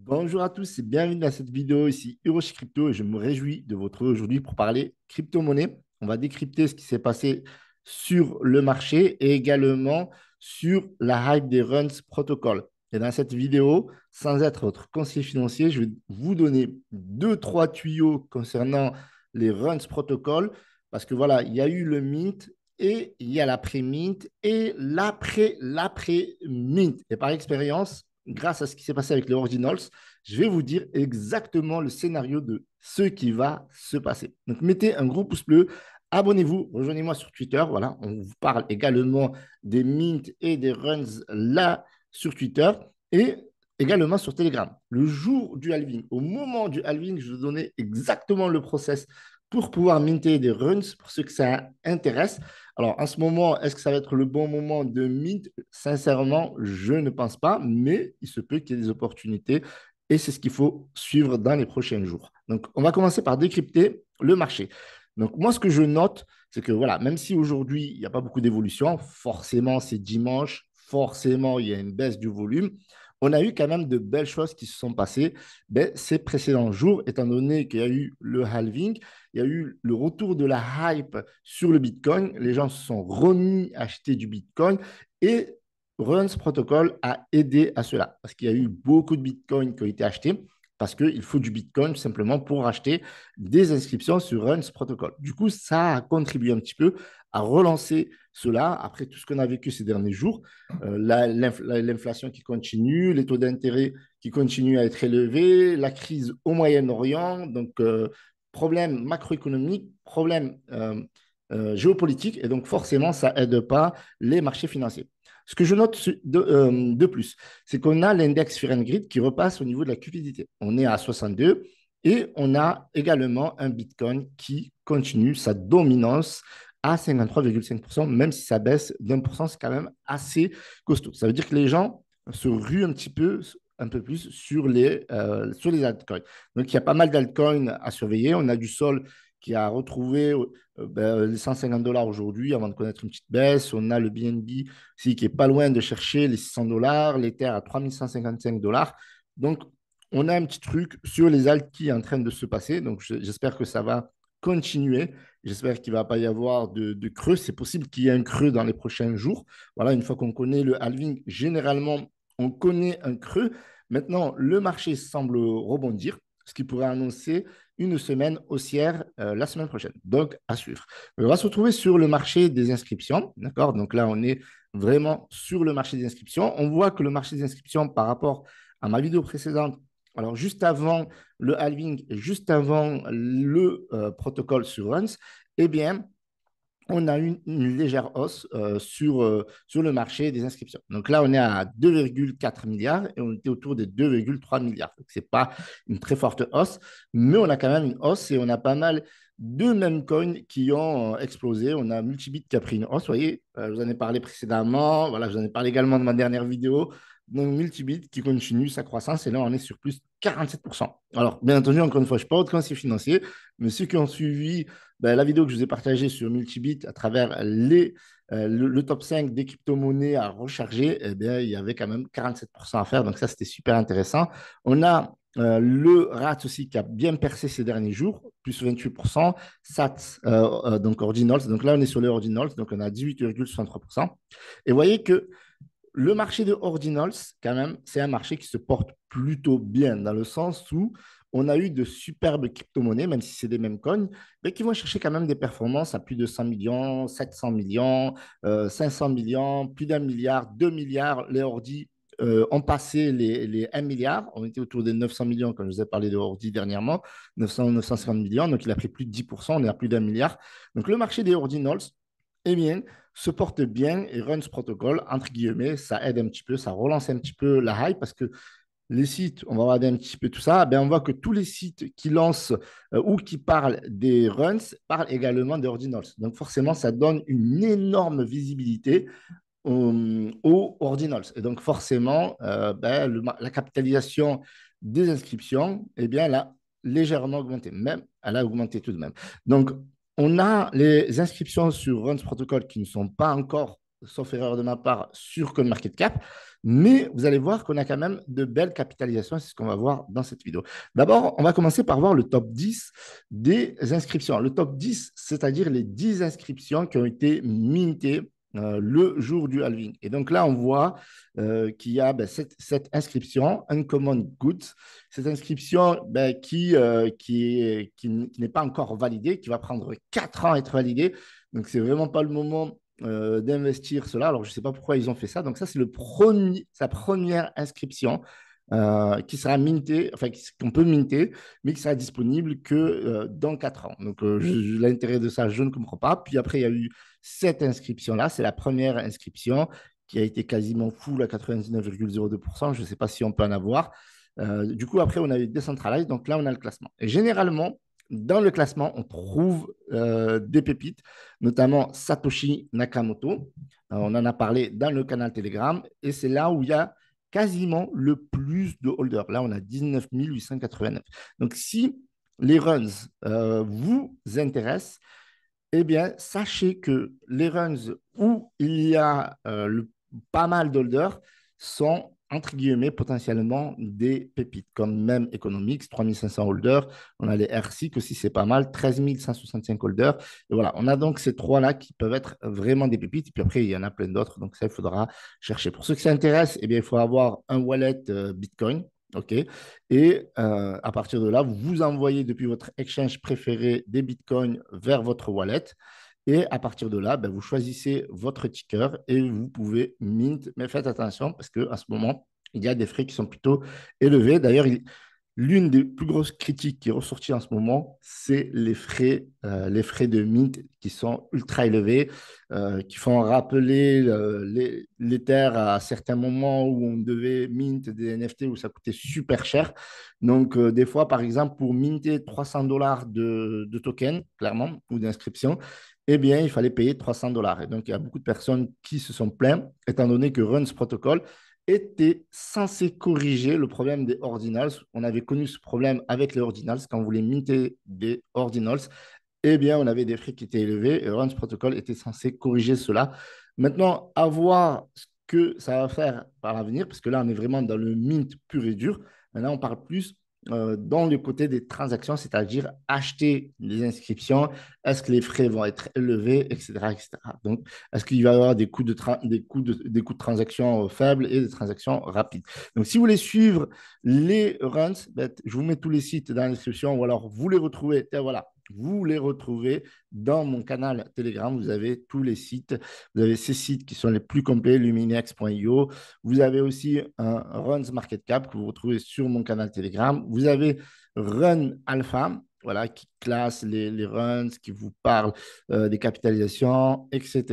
Bonjour à tous et bienvenue dans cette vidéo ici Hiroshi Crypto et je me réjouis de vous retrouver aujourd'hui pour parler crypto-monnaie. On va décrypter ce qui s'est passé sur le marché et également sur la hype des runs protocol. Et dans cette vidéo, sans être votre conseiller financier, je vais vous donner deux, trois tuyaux concernant les runs protocol parce que voilà, il y a eu le mint et il y a l'après-mint et l'après-mint. Et par expérience, grâce à ce qui s'est passé avec les Ordinals, je vais vous dire exactement le scénario de ce qui va se passer. Donc, mettez un gros pouce bleu, abonnez-vous, rejoignez-moi sur Twitter. Voilà, on vous parle également des mints et des runs là sur Twitter et également sur Telegram. Le jour du halving, au moment du halving, je vais vous donner exactement le process pour pouvoir minter des runs pour ceux que ça intéresse. Alors, en ce moment, est-ce que ça va être le bon moment de mint? Sincèrement, je ne pense pas, mais il se peut qu'il y ait des opportunités et c'est ce qu'il faut suivre dans les prochains jours. Donc, on va commencer par décrypter le marché. Donc, moi, ce que je note, c'est que voilà, même si aujourd'hui, il n'y a pas beaucoup d'évolution, forcément, c'est dimanche, forcément, il y a une baisse du volume. On a eu quand même de belles choses qui se sont passées ces précédents jours, étant donné qu'il y a eu le halving, il y a eu le retour de la hype sur le Bitcoin. Les gens se sont remis à acheter du Bitcoin et Runs Protocol a aidé à cela parce qu'il y a eu beaucoup de Bitcoin qui ont été achetés parce qu'il faut du Bitcoin simplement pour acheter des inscriptions sur Runs Protocol. Du coup, ça a contribué un petit peu à relancer cela après tout ce qu'on a vécu ces derniers jours. L'inflation qui continue, les taux d'intérêt qui continuent à être élevés, la crise au Moyen-Orient, donc problème macroéconomique, problème géopolitique, et donc forcément, ça n'aide pas les marchés financiers. Ce que je note de plus, c'est qu'on a l'index Fear and Greed qui repasse au niveau de la cupidité. On est à 62 et on a également un Bitcoin qui continue sa dominance à 53,5%, même si ça baisse d'1%, c'est quand même assez costaud. Ça veut dire que les gens se ruent un peu plus sur les altcoins. Donc, il y a pas mal d'altcoins à surveiller. On a du Sol qui a retrouvé les 150 dollars aujourd'hui avant de connaître une petite baisse. On a le BNB aussi qui est pas loin de chercher les 600 dollars, l'Ether à 3155 dollars. Donc, on a un petit truc sur les alts qui est en train de se passer. Donc, j'espère que ça va continuer. J'espère qu'il ne va pas y avoir de creux. C'est possible qu'il y ait un creux dans les prochains jours. Voilà, une fois qu'on connaît le halving, généralement, on connaît un creux. Maintenant, le marché semble rebondir, ce qui pourrait annoncer une semaine haussière la semaine prochaine. Donc, à suivre. On va se retrouver sur le marché des inscriptions. D'accord? Donc là, on est vraiment sur le marché des inscriptions. On voit que le marché des inscriptions par rapport à ma vidéo précédente, alors juste avant le halving et juste avant le protocole sur Runs, eh bien, on a une légère hausse sur le marché des inscriptions. Donc là, on est à 2,4 milliards et on était autour des 2,3 milliards. Ce n'est pas une très forte hausse, mais on a quand même une hausse et on a pas mal de mêmes coins qui ont explosé. On a Multibit qui a pris une hausse, vous voyez, je vous en ai parlé précédemment, voilà, je vous en ai parlé également de ma dernière vidéo. Donc Multibit qui continue sa croissance et là, on est sur plus de 47%. Alors, bien entendu, encore une fois, je ne suis pas votre conseiller financier, mais ceux qui ont suivi la vidéo que je vous ai partagée sur Multibit à travers le top 5 des crypto-monnaies à recharger, eh bien, il y avait quand même 47% à faire. Donc, ça, c'était super intéressant. On a le RAT aussi qui a bien percé ces derniers jours, plus 28%. SAT, donc Ordinals. Donc là, on est sur les Ordinals. Donc, on a 18,63%. Et vous voyez que le marché de Ordinals, quand même, c'est un marché qui se porte plutôt bien dans le sens où on a eu de superbes crypto-monnaies, même si c'est des mêmes coins, mais qui vont chercher quand même des performances à plus de 100 millions, 700 millions, 500 millions, plus d'un milliard, 2 milliards. Les Ordi ont passé les 1 milliard. On était autour des 900 millions, quand je vous ai parlé de Ordi dernièrement, 900, 950 millions. Donc, il a pris plus de 10%, on est à plus d'un milliard. Donc, le marché des Ordinals, eh bien, se porte bien et Runs Protocol, entre guillemets, ça aide un petit peu, ça relance un petit peu la hype parce que les sites, on va regarder un petit peu tout ça, ben on voit que tous les sites qui lancent ou qui parlent des runs parlent également des ordinals. Donc forcément, ça donne une énorme visibilité aux ordinals. Et donc forcément, la capitalisation des inscriptions, eh bien, elle a légèrement augmenté, même, elle a augmenté tout de même. Donc, on a les inscriptions sur Runs Protocol qui ne sont pas encore sauf erreur de ma part, sur CoinMarketCap. Mais vous allez voir qu'on a quand même de belles capitalisations. C'est ce qu'on va voir dans cette vidéo. D'abord, on va commencer par voir le top 10 des inscriptions. Le top 10, c'est-à-dire les 10 inscriptions qui ont été mintées le jour du halving. Et donc là, on voit qu'il y a cette inscription, Uncommon Goods, cette inscription qui n'est pas encore validée, qui va prendre 4 ans à être validée. Donc, c'est vraiment pas le moment d'investir cela. Alors, je ne sais pas pourquoi ils ont fait ça. Donc, ça, c'est sa première inscription qui sera mintée, enfin, qu'on peut minter, mais qui sera disponible que dans 4 ans. Donc, l'intérêt de ça, je ne comprends pas. Puis après, il y a eu cette inscription-là. C'est la première inscription qui a été quasiment full à 99,02%. Je ne sais pas si on peut en avoir. Du coup, après, on a eu Decentralized. Donc là, on a le classement. Et généralement, dans le classement, on trouve des pépites, notamment Satoshi Nakamoto. On en a parlé dans le canal Telegram. Et c'est là où il y a quasiment le plus de holders. Là, on a 19 889. Donc, si les runs vous intéressent, eh bien, sachez que les runs où il y a pas mal d'holders sont, entre guillemets, potentiellement des pépites, comme même Economics, 3500 holders. On a les RSIC aussi, c'est pas mal, 13 165 holders. Et voilà, on a donc ces trois-là qui peuvent être vraiment des pépites. Et puis après, il y en a plein d'autres, donc ça, il faudra chercher. Pour ceux qui s'intéressent, eh bien, il faut avoir un wallet Bitcoin. OK. Et à partir de là, vous envoyez depuis votre exchange préféré des bitcoins vers votre wallet. Et à partir de là, ben, vous choisissez votre ticker et vous pouvez mint. Mais faites attention parce qu'à ce moment, il y a des frais qui sont plutôt élevés. D'ailleurs, l'une des plus grosses critiques qui est ressortie en ce moment, c'est les frais de mint qui sont ultra élevés, qui font rappeler l'Ether à certains moments où on devait mint des NFT où ça coûtait super cher. Donc, des fois, par exemple, pour minter 300 dollars de tokens, clairement, ou d'inscription, eh bien, il fallait payer 300 dollars. Et donc, il y a beaucoup de personnes qui se sont plaintes, étant donné que Runs Protocol était censé corriger le problème des ordinals. On avait connu ce problème avec les ordinals. Quand on voulait minter des ordinals, eh bien, on avait des frais qui étaient élevés et Runs Protocol était censé corriger cela. Maintenant, à voir ce que ça va faire par l'avenir, parce que là, on est vraiment dans le mint pur et dur. Maintenant, on parle plus dans le côté des transactions, c'est-à-dire acheter les inscriptions, est-ce que les frais vont être élevés, etc., etc. Donc, est-ce qu'il va y avoir des coûts des coûts de transaction faibles et des transactions rapides. Donc, si vous voulez suivre les runs, ben, je vous mets tous les sites dans la description ou alors vous les retrouvez. Et voilà, vous les retrouvez dans mon canal Telegram. Vous avez tous les sites. Vous avez ces sites qui sont les plus complets, luminex.io. Vous avez aussi un Runs Market Cap que vous retrouvez sur mon canal Telegram. Vous avez Run Alpha, voilà, qui classe les runs, qui vous parle des capitalisations, etc.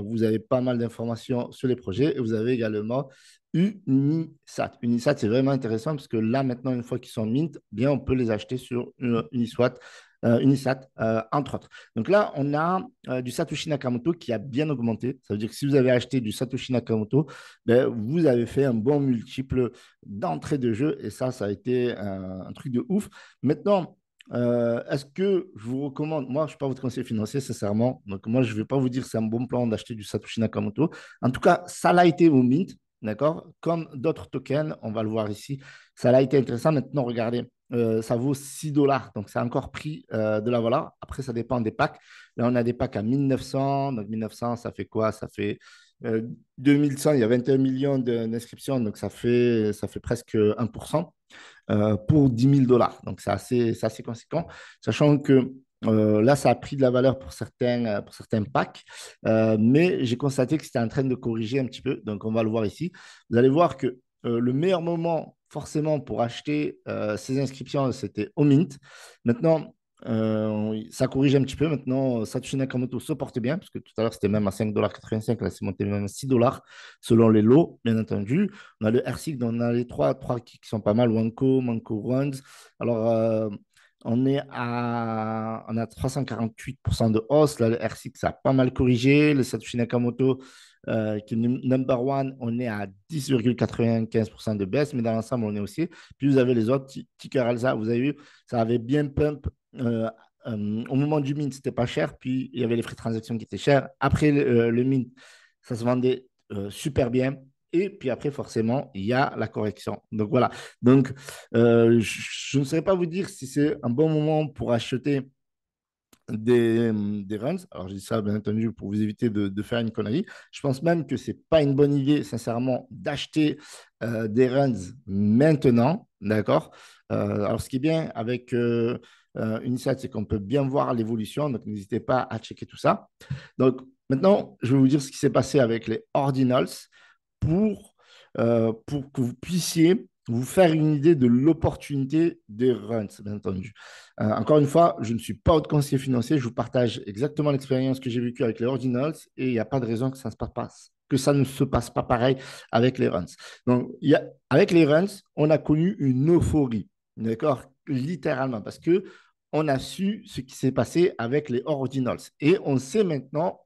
Vous avez pas mal d'informations sur les projets et vous avez également Unisat. Unisat, c'est vraiment intéressant parce que là, maintenant, une fois qu'ils sont mint, bien, on peut les acheter sur Unisat, entre autres. Donc là, on a du Satoshi Nakamoto qui a bien augmenté. Ça veut dire que si vous avez acheté du Satoshi Nakamoto, ben, vous avez fait un bon multiple d'entrée de jeu et ça a été un truc de ouf. Maintenant, est-ce que je vous recommande, moi je ne suis pas votre conseiller financier, sincèrement, donc moi je ne vais pas vous dire que c'est un bon plan d'acheter du Satoshi Nakamoto. En tout cas, ça l'a été au mint, d'accord? Comme d'autres tokens, on va le voir ici, ça l'a été intéressant. Maintenant, regardez, ça vaut 6 dollars, donc ça a encore pris de la valeur. Après, ça dépend des packs. Là, on a des packs à 1900, donc 1900, ça fait quoi? Ça fait 2100, il y a 21 millions d'inscriptions, donc ça fait presque 1% pour 10 000 dollars. Donc, c'est assez conséquent, sachant que là, ça a pris de la valeur pour certains packs, mais j'ai constaté que c'était en train de corriger un petit peu. Donc, on va le voir ici. Vous allez voir que le meilleur moment, forcément, pour acheter ces inscriptions, c'était au Mint. Maintenant, ça corrige un petit peu. Maintenant, Satoshi Nakamoto se porte bien, parce que tout à l'heure, c'était même à 5,85 $. Là, c'est monté même à 6 dollars selon les lots, bien entendu. On a le RSIC, on a les trois qui sont pas mal, Wanko, Manko Runs. Alors, on a 348% de hausse. Là, le RSIC, ça a pas mal corrigé. Le Satoshi Nakamoto, qui est number one, on est à 10,95% de baisse, mais dans l'ensemble, on est aussi. Puis vous avez les autres, Ticker Alza, vous avez vu, ça avait bien pump. Au moment du mint, c'était pas cher, puis il y avait les frais de transaction qui étaient chers. Après le mint, ça se vendait super bien. Et puis après, forcément, il y a la correction. Donc voilà. Donc, je ne saurais pas vous dire si c'est un bon moment pour acheter des runs. Alors, je dis ça, bien entendu, pour vous éviter de faire une connerie. Je pense même que ce n'est pas une bonne idée, sincèrement, d'acheter des runs maintenant. D'accord. Alors, ce qui est bien avec Unisat, c'est qu'on peut bien voir l'évolution. Donc, n'hésitez pas à checker tout ça. Donc, maintenant, je vais vous dire ce qui s'est passé avec les ordinals pour que vous puissiez vous faire une idée de l'opportunité des runs, bien entendu. Encore une fois, je ne suis pas haut conseiller financier, je vous partage exactement l'expérience que j'ai vécue avec les ordinals et il n'y a pas de raison que ça, que ça ne se passe pas pareil avec les runs. Donc, avec les runs, on a connu une euphorie, d'accord, littéralement, parce que on a su ce qui s'est passé avec les ordinals et on sait maintenant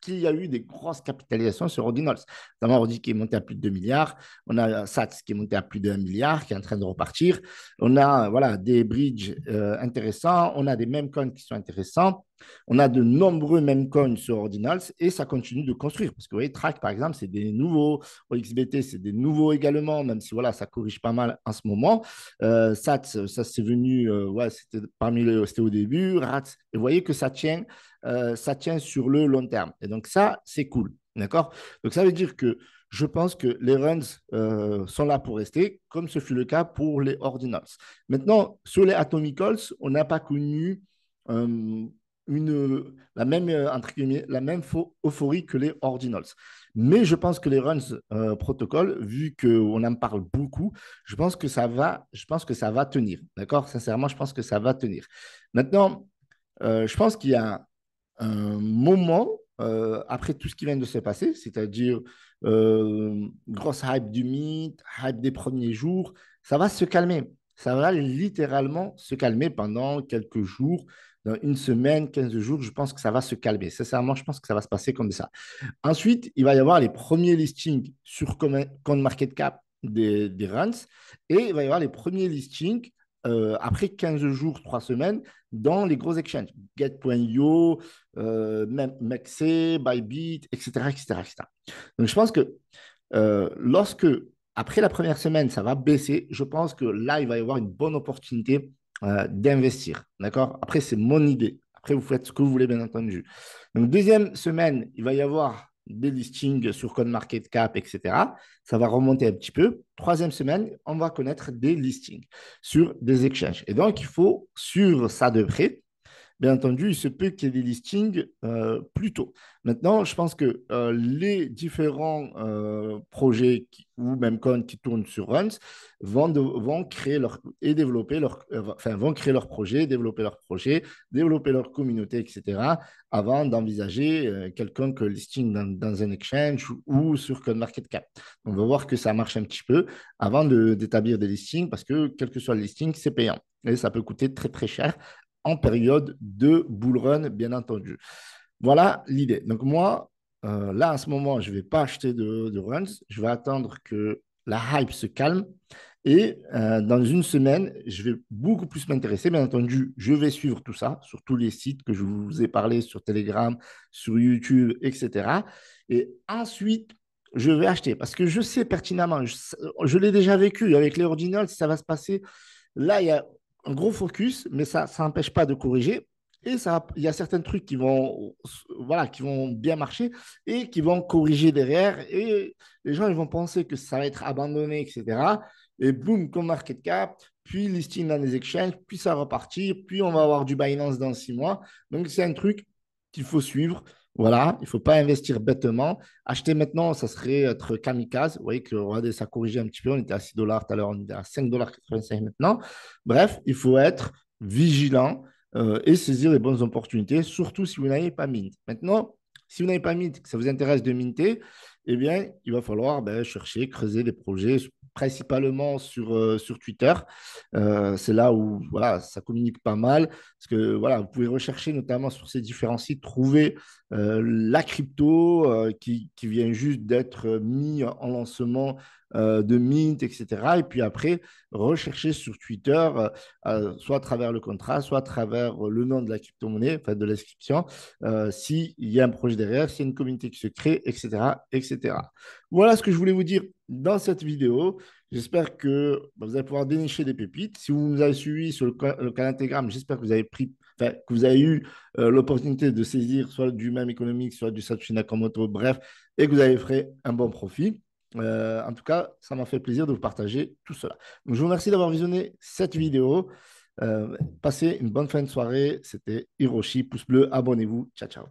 qu'il y a eu des grosses capitalisations sur Ordinals. Notamment, Ordi qui est monté à plus de 2 milliards. On a SATS qui est monté à plus de 1 milliard, qui est en train de repartir. On a voilà, des bridges intéressants. On a des memcoins qui sont intéressants. On a de nombreux memcoins sur Ordinals et ça continue de construire. Parce que vous voyez, Track, par exemple, c'est des nouveaux. OXBT, c'est des nouveaux également, même si voilà, ça corrige pas mal en ce moment. SATS, ça c'est venu, ouais, c'était au début. RATS, et vous voyez que ça tient sur le long terme. Et donc, ça, c'est cool. D'accord. Donc, ça veut dire que je pense que les runs sont là pour rester, comme ce fut le cas pour les ordinals. Maintenant, sur les atomicals, on n'a pas connu la même, entre guillemets, la même euphorie que les ordinals. Mais je pense que les runs protocole, vu qu'on en parle beaucoup, je pense que ça va tenir. D'accord. Sincèrement, je pense que ça va tenir. Maintenant, je pense qu'il y a un moment, après tout ce qui vient de se passer, c'est-à-dire grosse hype du mythe, hype des premiers jours, ça va se calmer. Ça va littéralement se calmer pendant quelques jours, dans une semaine, 15 jours, je pense que ça va se calmer. Sincèrement, je pense que ça va se passer comme ça. Ensuite, il va y avoir les premiers listings sur CoinMarketCap des runs et il va y avoir les premiers listings après 15 jours, 3 semaines dans les gros exchanges, Get.io, Mexe, Bybit, etc., etc., etc. Donc, je pense que lorsque, après la première semaine, ça va baisser, je pense que là, il va y avoir une bonne opportunité d'investir. D'accord. Après, c'est mon idée. Après, vous faites ce que vous voulez, bien entendu. Donc, deuxième semaine, il va y avoir des listings sur CoinMarketCap, etc. Ça va remonter un petit peu. Troisième semaine, on va connaître des listings sur des exchanges. Et donc, il faut suivre ça de près. Bien entendu, il se peut qu'il y ait des listings plus tôt. Maintenant, je pense que les différents projets ou même coins qui tournent sur Runs vont créer leur et développer leur, enfin, vont créer leur projet, développer leur communauté, etc. avant d'envisager quelconque listing dans un exchange ou sur CoinMarketCap. On va voir que ça marche un petit peu avant d'établir des listings parce que quel que soit le listing, c'est payant et ça peut coûter très très cher en période de bull run, bien entendu. Voilà l'idée. Donc moi, là, en ce moment, je ne vais pas acheter de runs. Je vais attendre que la hype se calme. Et dans une semaine, je vais beaucoup plus m'intéresser. Bien entendu, je vais suivre tout ça sur tous les sites que je vous ai parlé, sur Telegram, sur YouTube, etc. Et ensuite, je vais acheter parce que je sais pertinemment, je l'ai déjà vécu avec les ordinals, ça va se passer. Là, il y a un gros focus, mais ça n'empêche pas de corriger. Et ça, il y a certains trucs qui vont, voilà, qui vont bien marcher et qui vont corriger derrière. Et les gens ils vont penser que ça va être abandonné, etc. Et boum, comme market cap, puis listing dans les exchanges, puis ça repartir, puis on va avoir du Binance dans 6 mois. Donc, c'est un truc qu'il faut suivre. Voilà, il ne faut pas investir bêtement. Acheter maintenant, ça serait être kamikaze. Vous voyez que regardez, ça a corrigé un petit peu. On était à 6 dollars tout à l'heure, on est à 5,85 $ maintenant. Bref, il faut être vigilant et saisir les bonnes opportunités, surtout si vous n'avez pas mint. Maintenant, si vous n'avez pas mint, que ça vous intéresse de minter, eh bien, il va falloir chercher, creuser des projets, principalement sur Twitter. C'est là où voilà, ça communique pas mal. Parce que voilà, vous pouvez rechercher notamment sur ces différents sites, trouver la crypto qui vient juste d'être mis en lancement de mint, etc. Et puis après, rechercher sur Twitter, soit à travers le contrat, soit à travers le nom de la crypto-monnaie, enfin de l'inscription, s'il y a un projet derrière, s'il y a une communauté qui se crée, etc., etc. Voilà ce que je voulais vous dire dans cette vidéo. J'espère que vous allez pouvoir dénicher des pépites. Si vous nous avez suivis sur le canal Telegram, j'espère que vous avez pris, enfin, que vous avez eu l'opportunité de saisir soit du même économique, soit du Satoshi Nakamoto, bref, et que vous avez fait un bon profit. En tout cas, ça m'a fait plaisir de vous partager tout cela. Donc, je vous remercie d'avoir visionné cette vidéo. Passez une bonne fin de soirée. C'était Hiroshi, pouce bleu, abonnez-vous. Ciao, ciao.